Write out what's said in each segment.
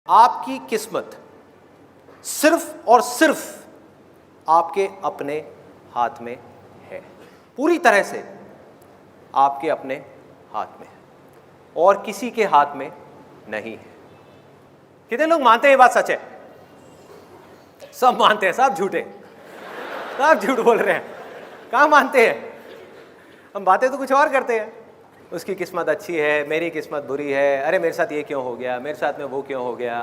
आपकी किस्मत सिर्फ और सिर्फ आपके अपने हाथ में है, पूरी तरह से आपके अपने हाथ में है और किसी के हाथ में नहीं है। कितने लोग मानते हैं ये बात सच है? सब मानते हैं, सब झूठे, सब झूठ बोल रहे हैं। कहाँ मानते हैं? हम बातें तो कुछ और करते हैं। उसकी किस्मत अच्छी है, मेरी किस्मत बुरी है, अरे मेरे साथ ये क्यों हो गया, मेरे साथ में वो क्यों हो गया,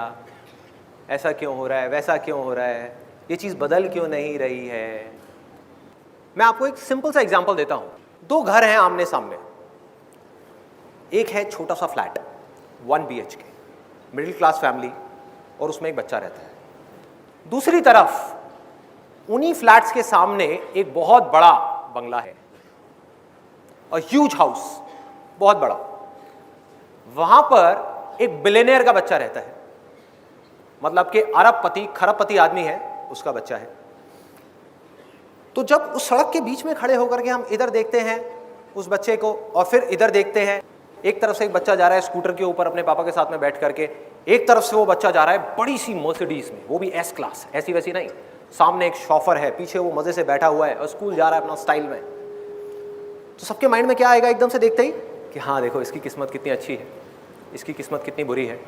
ऐसा क्यों हो रहा है, वैसा क्यों हो रहा है, ये चीज़ बदल क्यों नहीं रही है। मैं आपको एक सिंपल सा एग्जांपल देता हूँ। दो घर हैं आमने सामने। एक है छोटा सा flat 1 BHK, middle class family, और उसमें एक बच्चा रहता है। दूसरी तरफ उन्हीं फ्लैट्स के सामने एक बहुत बड़ा बंगला है, अ ह्यूज हाउस, बहुत बड़ा। वहां पर एक बिलियनियर का बच्चा रहता है, मतलब कि अरबपति खरबपति आदमी है, उसका बच्चा है। तो जब उस सड़क के बीच में खड़े होकर के हम इधर देखते हैं उस बच्चे को और फिर इधर देखते हैं, एक तरफ से एक बच्चा जा रहा है स्कूटर के ऊपर अपने पापा के साथ में बैठ करके, एक तरफ से वो बच्चा जा रहा है बड़ी सी मर्सिडीज में, वो भी S क्लास, ऐसी वैसी नहीं। सामने एक शॉफर है, पीछे वो मजे से बैठा हुआ है और स्कूल जा रहा है अपना स्टाइल में। तो सबके माइंड में क्या आएगा एकदम से देखते ही कि हाँ देखो इसकी किस्मत कितनी अच्छी है, इसकी किस्मत कितनी बुरी है।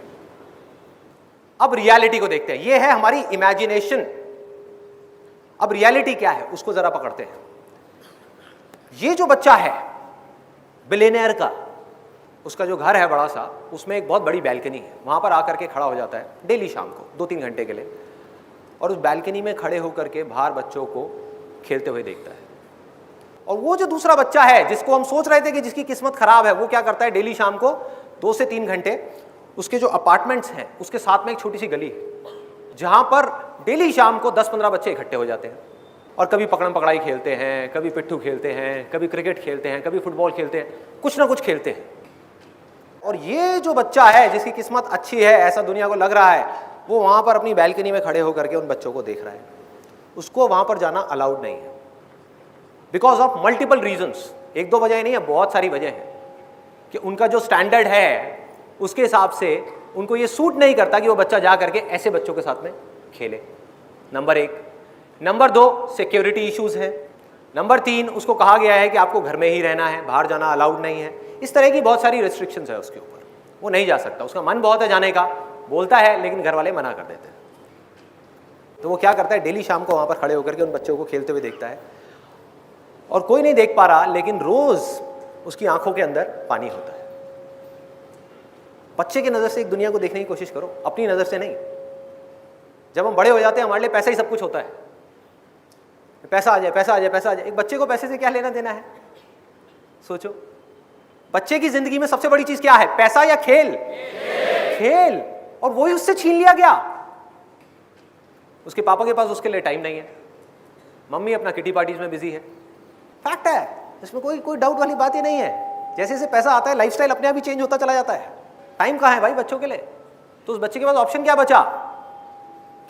अब रियलिटी को देखते हैं, ये है हमारी इमेजिनेशन। अब रियलिटी क्या है उसको जरा पकड़ते हैं। ये जो बच्चा है बिलियनियर का, उसका जो घर है बड़ा सा, उसमें एक बहुत बड़ी बैल्कनी है। वहां पर आकर के खड़ा हो जाता है डेली शाम को 2-3 घंटे के लिए, और उस बैल्कनी में खड़े होकर के बाहर बच्चों को खेलते हुए देखता है। और वो जो दूसरा बच्चा है जिसको हम सोच रहे थे कि जिसकी किस्मत खराब है, वो क्या करता है, डेली शाम को 2 से 3 घंटे उसके जो अपार्टमेंट्स हैं उसके साथ में एक छोटी सी गली है जहां पर डेली शाम को 10-15 बच्चे इकट्ठे हो जाते हैं और कभी पकड़म पकड़ाई खेलते हैं, कभी पिट्ठू खेलते हैं, कभी क्रिकेट खेलते हैं, कभी फुटबॉल खेलते हैं, कुछ ना कुछ खेलते हैं। और ये जो बच्चा है जिसकी किस्मत अच्छी है, ऐसा दुनिया को लग रहा है, वो वहां पर अपनी बैल्कनी में खड़े होकर के उन बच्चों को देख रहा है। उसको वहां पर जाना अलाउड नहीं है, बिकॉज ऑफ मल्टीपल रीजंस। 1-2 वजह नहीं है, बहुत सारी वजह है कि उनका जो स्टैंडर्ड है उसके हिसाब से उनको ये सूट नहीं करता कि वो बच्चा जा करके ऐसे बच्चों के साथ में खेले। नंबर 1। नंबर 2, सिक्योरिटी इश्यूज है। नंबर 3, उसको कहा गया है कि आपको घर में ही रहना है, बाहर जाना अलाउड नहीं है। इस तरह की बहुत सारी रेस्ट्रिक्शंस है उसके ऊपर, वो नहीं जा सकता। उसका मन बहुत है जाने का, बोलता है, लेकिन घर वाले मना कर देते हैं। तो वो क्या करता है, डेली शाम को वहां पर खड़े होकर के उन बच्चों को खेलते हुए देखता है और कोई नहीं देख पा रहा, लेकिन रोज उसकी आंखों के अंदर पानी होता है। बच्चे की नजर से एक दुनिया को देखने की कोशिश करो, अपनी नजर से नहीं। जब हम बड़े हो जाते हैं हमारे लिए पैसा ही सब कुछ होता है, पैसा आ जाए, पैसा आ जाए, पैसा आ जाए। एक बच्चे को पैसे से क्या लेना देना है? सोचो, बच्चे की जिंदगी में सबसे बड़ी चीज क्या है, पैसा या खेल? खेल। और वही उससे छीन लिया गया। उसके पापा के पास उसके लिए टाइम नहीं है, मम्मी अपना किटी पार्टीज में बिजी है। फैक्ट है, इसमें कोई डाउट वाली बात ही नहीं है। जैसे जैसे पैसा आता है लाइफस्टाइल अपने आप ही चेंज होता चला जाता है। टाइम कहाँ है भाई बच्चों के लिए? तो उस बच्चे के पास ऑप्शन क्या बचा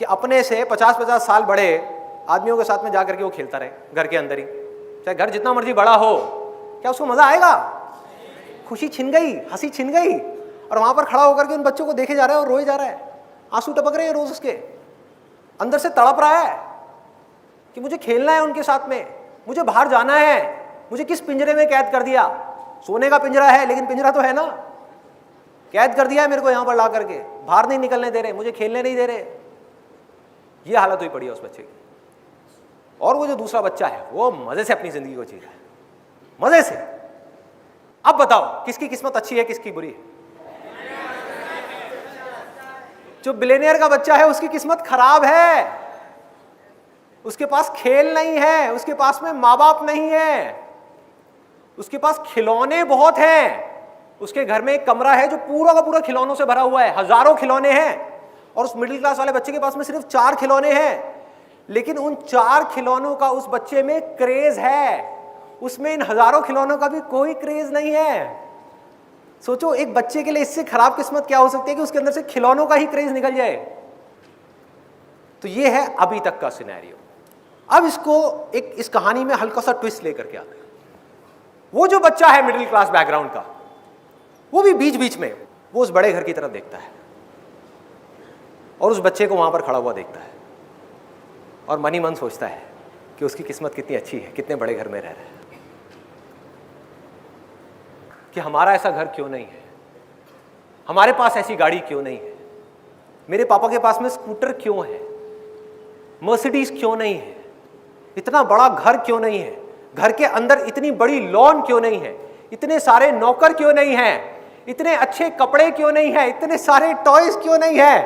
कि अपने से 50-50 साल बड़े आदमियों के साथ में जाकर के वो खेलता रहे घर के अंदर ही। चाहे घर जितना मर्जी बड़ा हो, क्या उसको मजा आएगा? खुशी छिन गई, हंसी छिन गई। और वहां पर खड़ा होकर के उन बच्चों को देखे जा रहा है और रोए जा रहा है, आंसू टपक रहे हैं रोज, उसके अंदर से तड़प रहा है कि मुझे खेलना है उनके साथ में, मुझे बाहर जाना है, मुझे किस पिंजरे में कैद कर दिया। सोने का पिंजरा है लेकिन पिंजरा तो है ना, कैद कर दिया है मेरे को यहां पर ला करके, बाहर नहीं निकलने दे रहे, मुझे खेलने नहीं दे रहे। ये हालत हुई पड़ी है उस बच्चे की। और वो जो दूसरा बच्चा है वो मजे से अपनी जिंदगी को जी रहा है, मजे से। अब बताओ किसकी किस्मत अच्छी है, किसकी बुरी है? जो बिलियनियर का बच्चा है उसकी किस्मत खराब है। उसके पास खेल नहीं है, उसके पास में माँ बाप नहीं है, उसके पास खिलौने बहुत हैं। उसके घर में एक कमरा है जो पूरा का पूरा खिलौनों से भरा हुआ है, हजारों खिलौने हैं। और उस मिडिल क्लास वाले बच्चे के पास में सिर्फ 4 खिलौने हैं, लेकिन उन 4 खिलौनों का उस बच्चे में क्रेज है, उसमें इन हजारों खिलौनों का भी कोई क्रेज नहीं है। सोचो, एक बच्चे के लिए इससे खराब किस्मत क्या हो सकती है कि उसके अंदर से खिलौनों का ही क्रेज निकल जाए। तो ये है अभी तक का सिनेरियो। अब इसको एक इस कहानी में हल्का सा ट्विस्ट लेकर के आते हैं। वो जो बच्चा है मिडिल क्लास बैकग्राउंड का, वो भी बीच बीच में वो उस बड़े घर की तरफ देखता है और उस बच्चे को वहाँ पर खड़ा हुआ देखता है और मन ही मन सोचता है कि उसकी किस्मत कितनी अच्छी है, कितने बड़े घर में रह रहा है, कि हमारा ऐसा घर क्यों नहीं है, हमारे पास ऐसी गाड़ी क्यों नहीं है, मेरे पापा के पास में स्कूटर क्यों है, मर्सिडीज क्यों नहीं है, इतना बड़ा घर क्यों नहीं है, घर के अंदर इतनी बड़ी लॉन क्यों नहीं है, इतने सारे नौकर क्यों नहीं हैं, इतने अच्छे कपड़े क्यों नहीं है, इतने सारे टॉयज क्यों नहीं है।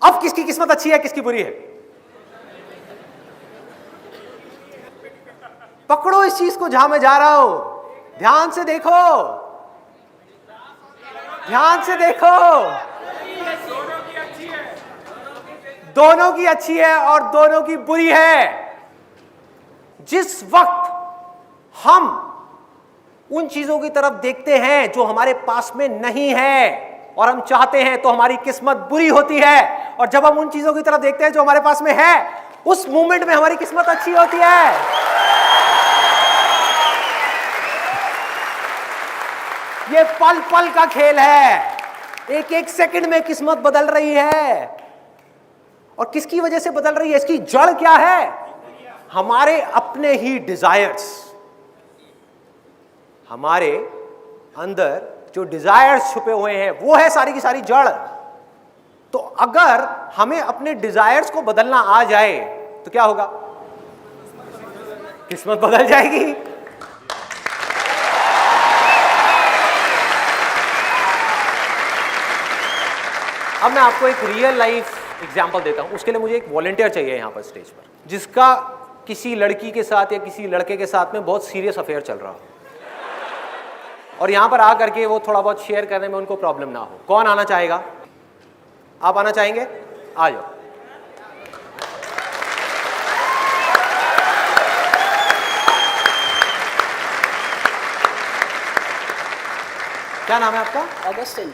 अब किसकी किस्मत अच्छी है, किसकी बुरी है? पकड़ो इस चीज को जहां मैं जा रहा हूं, ध्यान से देखो, ध्यान से देखो। दोनों की अच्छी है और दोनों की बुरी है। जिस वक्त हम उन चीजों की तरफ देखते हैं जो हमारे पास में नहीं है और हम चाहते हैं, तो हमारी किस्मत बुरी होती है, और जब हम उन चीजों की तरफ देखते हैं जो हमारे पास में है, उस मोमेंट में हमारी किस्मत अच्छी होती है। ये पल पल का खेल है, एक एक सेकंड में किस्मत बदल रही है। और किसकी वजह से बदल रही है? इसकी जड़ क्या है? हमारे अपने ही डिजायर्स। हमारे अंदर जो डिजायर्स छुपे हुए हैं, वो है सारी की सारी जड़। तो अगर हमें अपने डिजायर्स को बदलना आ जाए तो क्या होगा? किस्मत बदल जाएगी। अब मैं आपको एक रियल लाइफ एग्जाम्पल देता हूं। उसके लिए मुझे एक वॉलंटियर चाहिए यहां पर स्टेज पर, जिसका किसी लड़की के साथ या किसी लड़के के साथ में बहुत सीरियस अफेयर चल रहा हो, और यहां पर आकर के वो थोड़ा बहुत शेयर करने में उनको प्रॉब्लम ना हो। कौन आना चाहेगा? आप आना चाहेंगे? आ जाओ। क्या नाम है आपका? ऑगस्टिन।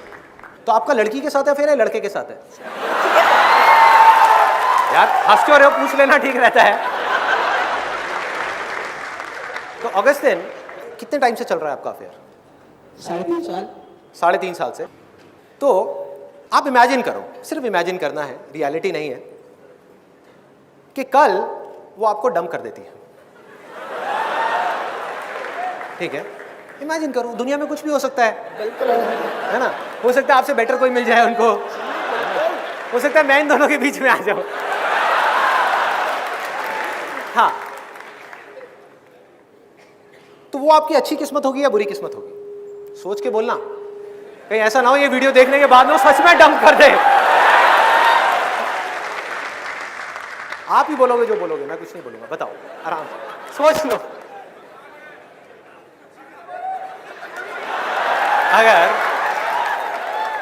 तो आपका लड़की के साथ है फिर लड़के के साथ है? यार हंस क्यों रहे हो? पूछ लेना ठीक रहता है। तो ऑगस्टिन, कितने टाइम से चल रहा है आपका अफेयर? 3.5 साल। 3.5 साल से। तो आप इमेजिन करो, सिर्फ इमेजिन करना है, रियलिटी नहीं है, कि कल वो आपको डंप कर देती है। ठीक है, इमेजिन करो, दुनिया में कुछ भी हो सकता है। बिल्कुल है ना? हो सकता है आपसे बेटर कोई मिल जाए उनको, हो सकता है मैं इन दोनों के बीच में आ जाऊं। हाँ, तो वो आपकी अच्छी किस्मत होगी या बुरी किस्मत होगी? सोच के बोलना, कहीं ऐसा ना हो ये वीडियो देखने के बाद में वो सच में डंप कर दे। आप ही बोलोगे जो बोलोगे, मैं कुछ नहीं बोलूंगा। बताओ, आराम से सोच लो।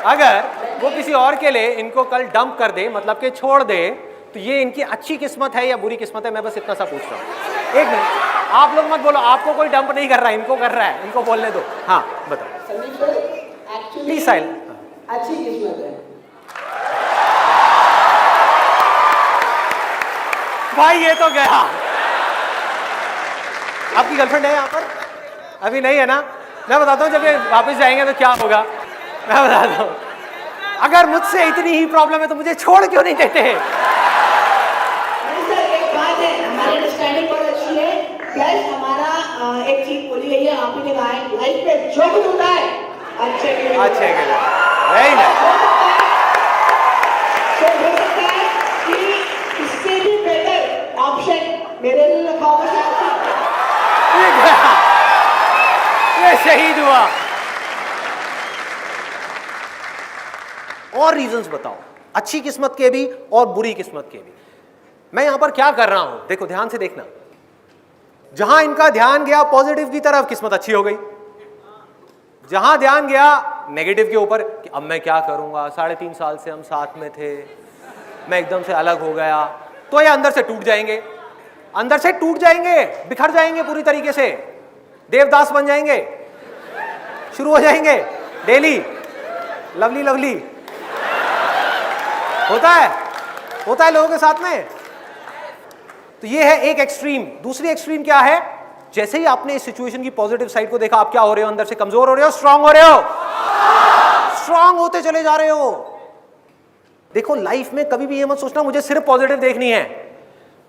अगर वो किसी और के लिए इनको कल डंप कर दे, मतलब कि छोड़ दे, तो ये इनकी अच्छी किस्मत है या बुरी किस्मत है? मैं बस इतना सा पूछ रहा हूँ। एक मिनट, आप लोग मत बोलो, आपको कोई डंप नहीं कर रहा है, इनको कर रहा है, इनको बोलने दो। हाँ बताओ। Sandeep sir, actually please silent. अच्छी किस्मत है भाई, ये तो गया। आपकी गर्लफ्रेंड है यहाँ पर? अभी नहीं है ना? मैं बताता हूँ, जब ये वापस जाएंगे तो क्या होगा, मैं बताता हूँ। अगर मुझसे इतनी ही प्रॉब्लम है तो मुझे छोड़ क्यों नहीं देते? सर एक बात है, हमारी अंडरस्टैंडिंग बहुत अच्छी है। प्लस हमारा एक चीज बोली गई है, आपने कहा है लाइफ में जो कुछ होता है अच्छे के लिए। अच्छे के लिए, वेरी नाइस। तो हो सकता है कि इससे भी बेटर ऑप्शन मेरे लिए रखा होगा शायद। ये शहीद हुआ। और रीजंस बताओ, अच्छी किस्मत के भी और बुरी किस्मत के भी। मैं यहां पर क्या कर रहा हूं, देखो ध्यान से देखना। जहां इनका ध्यान गया पॉजिटिव की तरफ, किस्मत अच्छी हो गई। जहां ध्यान गया नेगेटिव के ऊपर कि अब मैं क्या करूंगा, 3.5 साल से हम साथ में थे, मैं एकदम से अलग हो गया, तो ये अंदर से टूट जाएंगे, अंदर से टूट जाएंगे, बिखर जाएंगे पूरी तरीके से, देवदास बन जाएंगे, शुरू हो जाएंगे डेली लवली लवली। होता है लोगों के साथ में। तो ये है एक एक्सट्रीम। दूसरी एक्सट्रीम क्या है? जैसे ही आपने इस सिचुएशन की पॉजिटिव साइड को देखा, आप क्या हो रहे हो? अंदर से कमजोर हो रहे हो, स्ट्रांग हो रहे हो, स्ट्रांग होते चले जा रहे हो। देखो लाइफ में कभी भी ये मत सोचना मुझे सिर्फ पॉजिटिव देखनी है,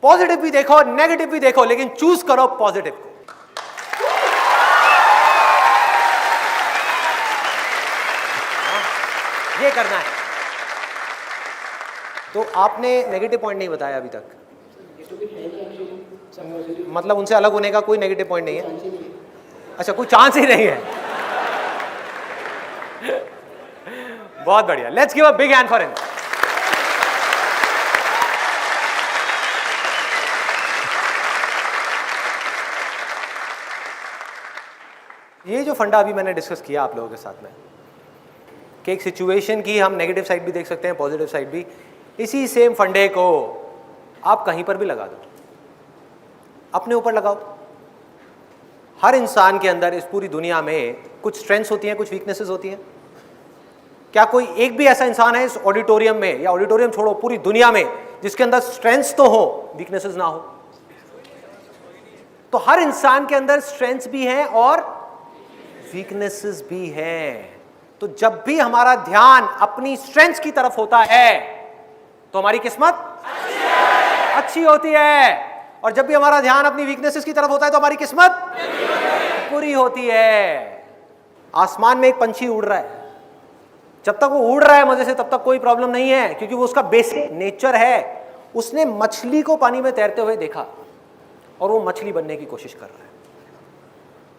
पॉजिटिव भी देखो नेगेटिव भी देखो, लेकिन चूज करो पॉजिटिव को। ये करना है। तो आपने नेगेटिव पॉइंट नहीं बताया अभी तक, मतलब उनसे अलग होने का कोई नेगेटिव पॉइंट नहीं है? अच्छा, कोई चांस ही नहीं है। बहुत बढ़िया, let's give a big hand for him. ये जो फंडा अभी मैंने डिस्कस किया आप लोगों के साथ में कि एक सिचुएशन की हम नेगेटिव साइड भी देख सकते हैं, पॉजिटिव साइड भी, इसी सेम फंडे को आप कहीं पर भी लगा दो, अपने ऊपर लगाओ। हर इंसान के अंदर इस पूरी दुनिया में कुछ स्ट्रेंथ्स होती हैं, कुछ वीकनेसेस होती हैं। क्या कोई एक भी ऐसा इंसान है इस ऑडिटोरियम में, या ऑडिटोरियम छोड़ो पूरी दुनिया में, जिसके अंदर स्ट्रेंथ्स तो हो वीकनेसेस ना हो? तो हर इंसान के अंदर स्ट्रेंथ्स भी हैं और वीकनेसेस भी हैं। तो जब भी हमारा ध्यान अपनी स्ट्रेंथ्स की तरफ होता है तो हमारी किस्मत अच्छी होती है, और जब भी हमारा ध्यान अपनी वीकनेसेस की तरफ होता है तो हमारी किस्मत बुरी होती है। आसमान में एक पंछी उड़ रहा है, जब तक वो उड़ रहा है मजे से तब तक कोई प्रॉब्लम नहीं है, क्योंकि वो उसका बेसिक नेचर है। उसने मछली को पानी में तैरते हुए देखा और वो मछली बनने की कोशिश कर रहा है।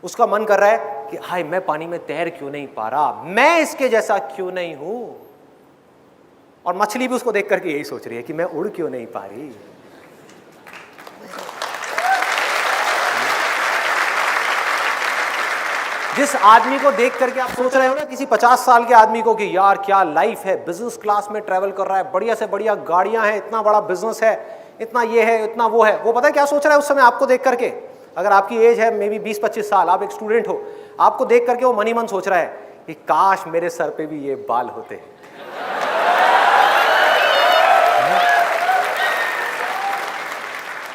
उसका मन कर रहा है कि हाय मैं पानी में तैर क्यों नहीं पा रहा, मैं इसके जैसा क्यों नहीं हूं। और मछली भी उसको देख करके यही सोच रही है कि मैं उड़ क्यों नहीं पा रही। जिस आदमी को देख करके आप सोच रहे हो ना, किसी 50 साल के आदमी को, कि यार क्या लाइफ है, बिजनेस क्लास में ट्रैवल कर रहा है, बढ़िया से बढ़िया गाड़ियां हैं, इतना बड़ा बिजनेस है, इतना ये है, इतना वो है, वो पता है क्या सोच रहा है उस समय आपको देख करके? अगर आपकी एज है मे बी 20-25 साल, आप एक स्टूडेंट हो, आपको देख करके वो मन ही मन सोच रहा है कि काश मेरे सर पे भी ये बाल होते,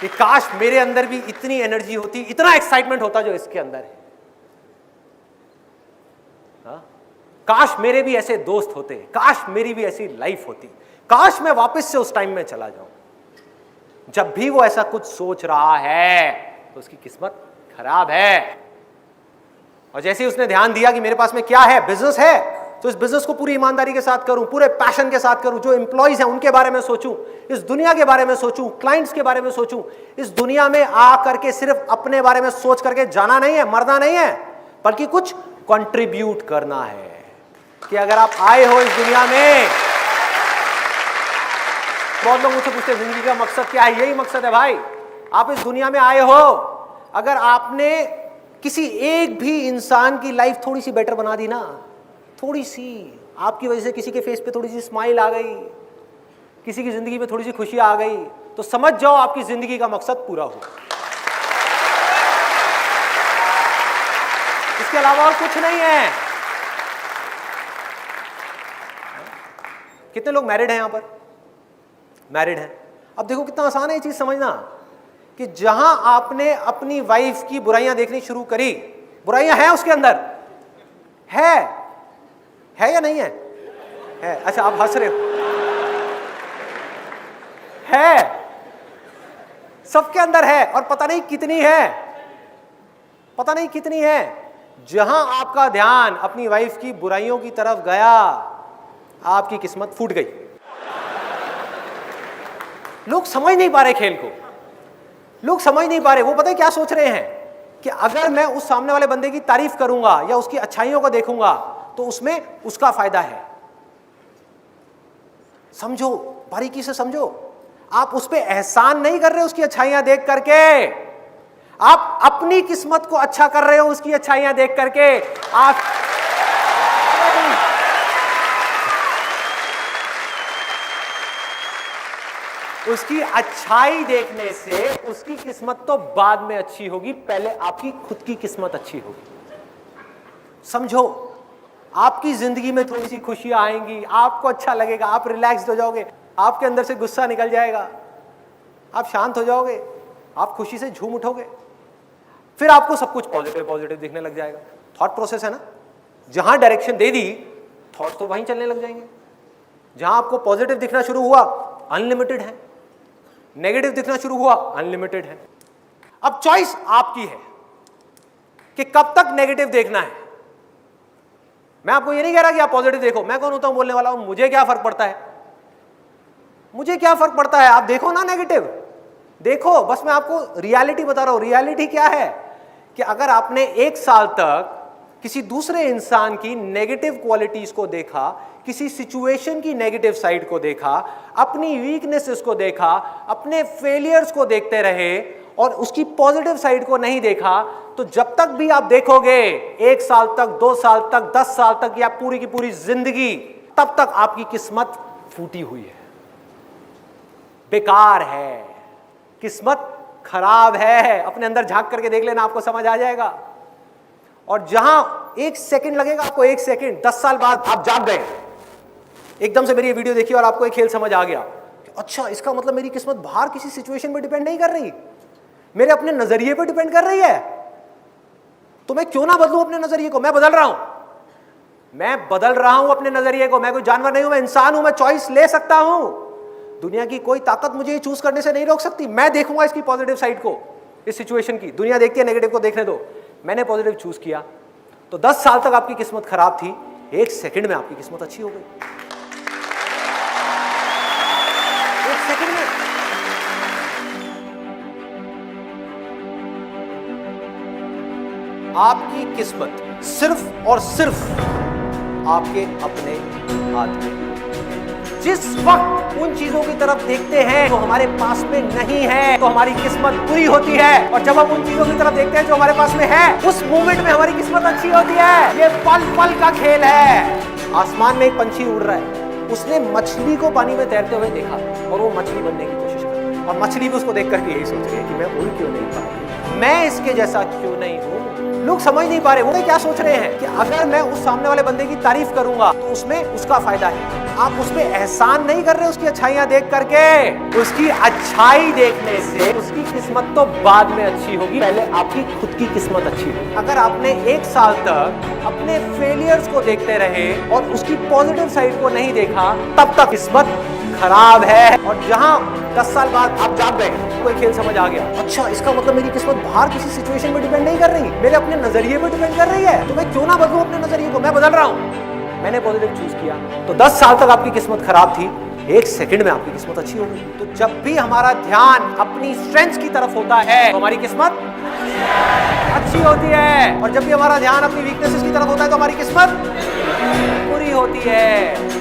कि काश मेरे अंदर भी इतनी एनर्जी होती, इतना एक्साइटमेंट होता जो इसके अंदर है। काश मेरे भी ऐसे दोस्त होते, काश मेरी भी ऐसी लाइफ होती, काश मैं वापस से उस टाइम में चला जाऊं। जब भी वो ऐसा कुछ सोच रहा है तो उसकी किस्मत खराब है। और जैसे ही उसने ध्यान दिया कि मेरे पास में क्या है, बिजनेस है, तो इस बिजनेस को पूरी ईमानदारी के साथ करूं, पूरे पैशन के साथ करूं, जो एम्प्लॉइज हैं उनके बारे में सोचूं, इस दुनिया के बारे में सोचूं, क्लाइंट्स के बारे में सोचूं। इस दुनिया में आ करके सिर्फ अपने बारे में सोच करके जाना नहीं है, मरना नहीं है, बल्कि कुछ कंट्रीब्यूट करना है। कि अगर आप आए हो इस दुनिया में, बहुत लोग मुझसे पूछते हैं जिंदगी का मकसद क्या है? यही मकसद है भाई, आप इस दुनिया में आए हो, अगर आपने किसी एक भी इंसान की लाइफ थोड़ी सी बेटर बना दी ना, थोड़ी सी, आपकी वजह से किसी के फेस पे थोड़ी सी स्माइल आ गई, किसी की जिंदगी में थोड़ी सी खुशी आ गई, तो समझ जाओ आपकी जिंदगी का मकसद पूरा हो। इसके अलावा और कुछ नहीं है। कितने लोग मैरिड हैं यहां पर? मैरिड हैं। अब देखो कितना आसान है ये चीज समझना, कि जहां आपने अपनी वाइफ की बुराइयां देखनी शुरू करी, बुराइयां हैं उसके अंदर, है या नहीं है? है। अच्छा आप हंस रहे हो, है, सबके अंदर है, और पता नहीं कितनी है, पता नहीं कितनी है। जहां आपका ध्यान अपनी वाइफ की बुराइयों की तरफ गया, आपकी किस्मत फूट गई। लोग समझ नहीं पा रहे खेल को, लोग समझ नहीं पा रहे। वो पता है क्या सोच रहे हैं कि अगर मैं उस सामने वाले बंदे की तारीफ करूंगा या उसकी अच्छाइयों को देखूंगा तो उसमें उसका फायदा है। समझो, बारीकी से समझो, आप उस पर एहसान नहीं कर रहे उसकी अच्छाइयां देख करके, आप अपनी किस्मत को अच्छा कर रहे हो उसकी अच्छाइयां देख करके। आप उसकी अच्छाई देखने से उसकी किस्मत तो बाद में अच्छी होगी, पहले आपकी खुद की किस्मत अच्छी होगी। समझो, आपकी जिंदगी में थोड़ी सी खुशियां आएंगी, आपको अच्छा लगेगा, आप रिलैक्स्ड हो जाओगे, आपके अंदर से गुस्सा निकल जाएगा, आप शांत हो जाओगे, आप खुशी से झूम उठोगे, फिर आपको सब कुछ पॉजिटिव पॉजिटिव दिखने लग जाएगा। थॉट प्रोसेस है ना, जहां डायरेक्शन दे दी थॉट तो वहीं चलने लग जाएंगे। जहां आपको पॉजिटिव दिखना शुरू हुआ, अनलिमिटेड है, नेगेटिव दिखना शुरू हुआ, अनलिमिटेड है। अब चॉइस आपकी है कि कब तक नेगेटिव देखना है। मैं आपको ये नहीं कह रहा कि आप पॉजिटिव देखो, मैं कौन होता हूं बोलने वाला हूं, मुझे क्या फर्क पड़ता है, मुझे क्या फर्क पड़ता है, आप देखो ना नेगेटिव, देखो, बस मैं आपको रियलिटी बता रहा हूं। रियलिटी क्या है कि अगर आपने 1 साल तक किसी दूसरे इंसान की नेगेटिव क्वालिटीज को देखा, किसी सिचुएशन की नेगेटिव साइड को देखा, अपनी वीकनेसेस को देखा, अपने फेलियर्स को देखते रहे और उसकी पॉजिटिव साइड को नहीं देखा, तो जब तक भी आप देखोगे 1 साल तक, 2 साल तक, 10 साल तक या पूरी की पूरी जिंदगी, तब तक आपकी किस्मत फूटी हुई है, बेकार है, किस्मत खराब है। अपने अंदर झांक करके देख लेना, आपको समझ आ जाएगा। और जहां 1 सेकंड लगेगा आपको, 1 सेकंड, 10 साल बाद आप जाग गए, एकदम से मेरी ये वीडियो देखी और आपको एक खेल समझ आ गया कि अच्छा, इसका मतलब मेरी किस्मत बाहर किसी सिचुएशन पे डिपेंड नहीं कर रही, मेरे अपने नजरिए पे डिपेंड कर रही है। तो मैं क्यों ना बदलूं अपने नजरिए को। मैं बदल रहा हूं, मैं बदल रहा हूं अपने नजरिए को। मैं कोई जानवर नहीं हूं, मैं इंसान हूं, मैं चॉइस ले सकता हूं। दुनिया की कोई ताकत मुझे चूज करने से नहीं रोक सकती। मैं देखूंगा इसकी पॉजिटिव साइड को, इस सिचुएशन की। दुनिया देखती है नेगेटिव को, देखने दो। मैंने पॉजिटिव चूज किया, तो 10 साल तक आपकी किस्मत खराब थी, 1 सेकंड में आपकी किस्मत अच्छी हो गई। 1 सेकंड में। आपकी किस्मत सिर्फ और सिर्फ आपके अपने हाथ में। जिस वक्त उन चीजों की तरफ देखते हैं जो हमारे पास में नहीं है, तो हमारी किस्मत बुरी होती है। और जब हम उन चीजों की तरफ देखते हैं जो हमारे पास में है, उस मोमेंट में हमारी किस्मत अच्छी होती है। ये पल पल का खेल है। आसमान में एक पंछी उड़ रहा है, उसने मछली को पानी में तैरते हुए देखा और वो मछली बनने की कोशिश कर, और मछली भी उसको देख करके यही सोच रही है कि मैं उड़ क्यों नहीं पा रही, मैं इसके जैसा क्यों नहीं हूं। लोग समझ नहीं पा रहे, वो क्या सोच रहे हैं कि अगर मैं उस सामने वाले बंदे की तारीफ करूंगा तो उसमें उसका फायदा है। आप उस पे एहसान नहीं कर रहे उसकी अच्छाइयां देख करके। उसकी अच्छाई देखने से उसकी किस्मत तो बाद में अच्छी होगी, पहले आपकी खुद की किस्मत अच्छी होगी। अगर आपने 1 साल तक अपने फेलियर्स को देखते रहे और उसकी पॉजिटिव साइड को नहीं देखा, तब तक किस्मत खराब है। और जहां 10 साल बाद आप जाग गए, कोई खेल समझ आ गया, अच्छा, इसका मतलब मेरी किस्मत बाहर किसी सिचुएशन पे डिपेंड नहीं कर रही, मेरे अपने नजरिए पे डिपेंड कर रही है। तो मैं क्यों ना बदलूं अपने नजरिए को। मैं बदल रहा हूं, मैंने पॉजिटिव चूज किया, तो 10 साल तक आपकी किस्मत खराब थी, 1 सेकंड में आपकी किस्मत अच्छी हो गई। तो जब भी हमारा ध्यान अपनी स्ट्रेंथ की तरफ होता है, तो हमारी किस्मत अच्छी होती है। और जब भी हमारा ध्यान अपनी वीकनेसेस की तरफ होता है, तो हमारी किस्मत बुरी होती है।